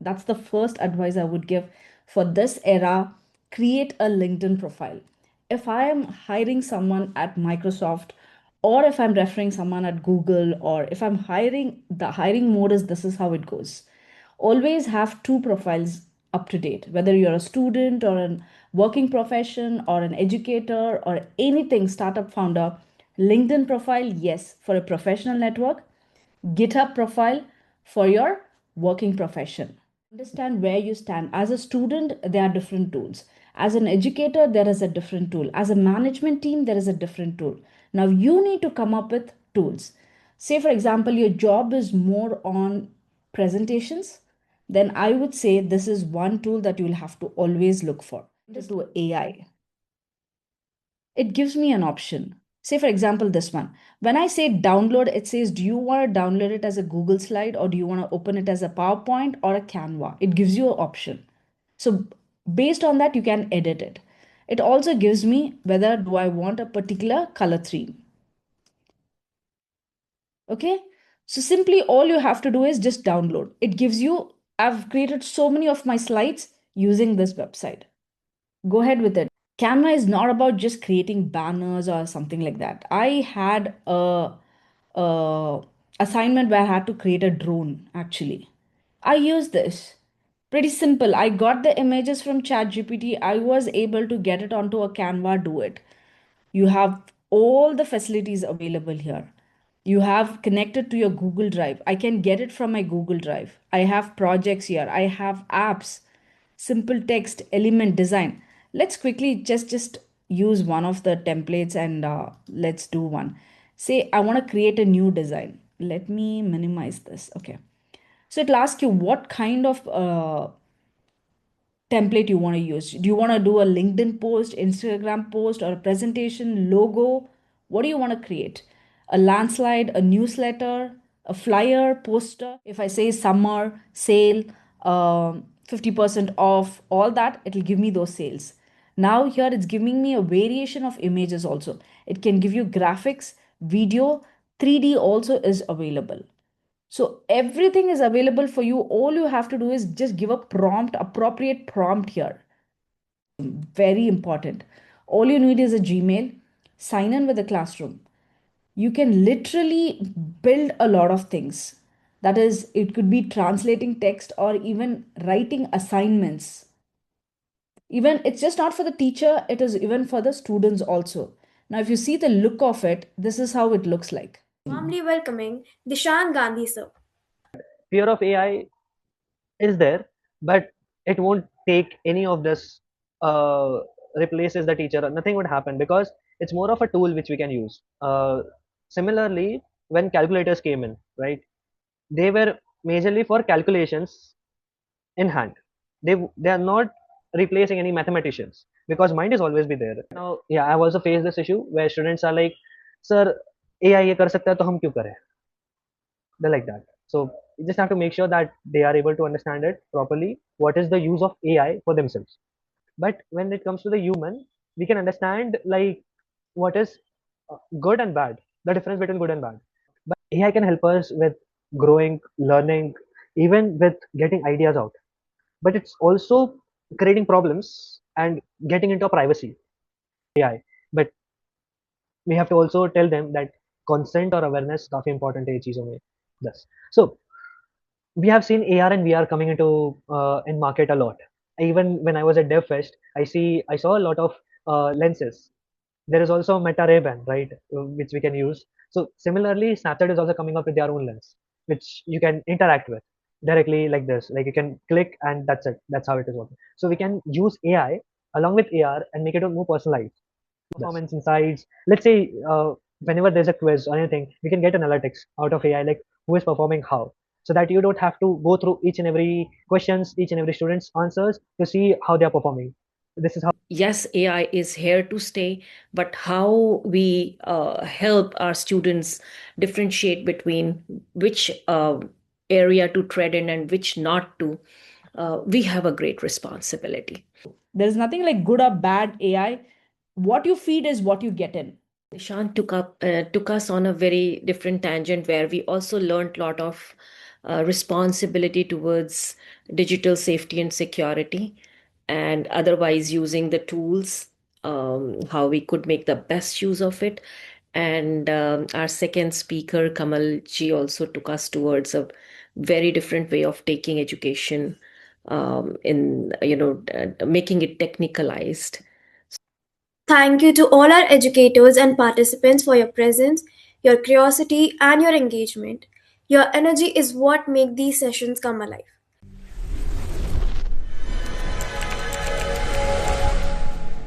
That's the first advice I would give for this era. Create a LinkedIn profile. If I am hiring someone at Microsoft, or if I'm referring someone at Google, or if I'm hiring, the hiring mode is this is how it goes. Always have two profiles up to date, whether you're a student or a working profession or an educator or anything startup founder. LinkedIn profile, yes, for a professional network. GitHub profile for your working profession. Understand where you stand. As a student, there are different tools. As an educator, there is a different tool. As a management team, there is a different tool. Now you need to come up with tools. Say, for example, your job is more on presentations, then I would say this is one tool that you'll have to always look for. To AI, it gives me an option. Say, for example, this one. When I say download, it says, do you want to download it as a Google slide or do you want to open it as a PowerPoint or a Canva? It gives you an option. So, based on that, you can edit it. It also gives me whether do I want a particular color theme. Okay. So, simply all you have to do is just download. It gives you, I've created so many of my slides using this website. Go ahead with it. Canva is not about just creating banners or something like that. I had a assignment where I had to create a drone actually. I used this. Pretty simple. I got the images from ChatGPT. I was able to get it onto a Canva, do it. You have all the facilities available here. You have connected to your Google Drive. I can get it from my Google Drive. I have projects here. I have apps, simple text, element design. Let's quickly just use one of the templates and let's do one. Say I want to create a new design. Let me minimize this. Okay. So it'll ask you what kind of template you want to use. Do you want to do a LinkedIn post, Instagram post, or a presentation, logo? What do you want to create? A landslide, a newsletter, a flyer, poster. If I say summer, sale, 50% off, all that, it'll give me those sales. Now here it's giving me a variation of images also. It can give you graphics, video, 3D also is available. So everything is available for you. All you have to do is just give a prompt, appropriate prompt here. Very important. All you need is a Gmail, sign in with a classroom. You can literally build a lot of things. That is, it could be translating text or even writing assignments. Even it's just not for the teacher, it is even for the students also. Now, if you see the look of it, this is how it looks like. Warmly welcoming Dishant Gandhi, sir. Fear of AI is there, but it won't take any of this replaces the teacher. Nothing would happen because it's more of a tool which we can use. Similarly, when calculators came in, right, they were majorly for calculations in hand. They are not replacing any mathematicians because mind is always be there. Now, yeah, I've also faced this issue where students are like, "Sir, AI ये कर सकता है तो हम क्यों करें?" They're like that. So you just have to make sure that they are able to understand it properly. What is the use of AI for themselves? But when it comes to the human, we can understand like what is good and bad, the difference between good and bad. But AI can help us with growing, learning, even with getting ideas out. But it's also creating problems and getting into privacy. AI. But we have to also tell them that consent or awareness काफी important है ये चीजों में. Thus, so we have seen AR and VR coming into in market a lot. Even when I was at DevFest, I saw a lot of lenses. There is also Meta Ray Ban, right, which we can use. So similarly, Snapchat is also coming up with their own lens, which you can interact with directly like this. Like you can click and that's it. That's how it is working. So we can use AI along with AR and make it more personalized. Performance insights. Let's say whenever there's a quiz or anything, we can get analytics out of AI, like who is performing how, so that you don't have to go through each and every questions, each and every student's answers to see how they are performing. This is how. Yes, AI is here to stay, but how we help our students differentiate between which area to tread in and which not to, we have a great responsibility. There's nothing like good or bad AI. What you feed is what you get in. Dishant took us on a very different tangent where we also learned a lot of responsibility towards digital safety and security, and otherwise using the tools, how we could make the best use of it. And our second speaker, Kamal ji, also took us towards a very different way of taking education, in making it technicalized. Thank you to all our educators and participants for your presence, your curiosity, and your engagement. Your energy is what makes these sessions come alive.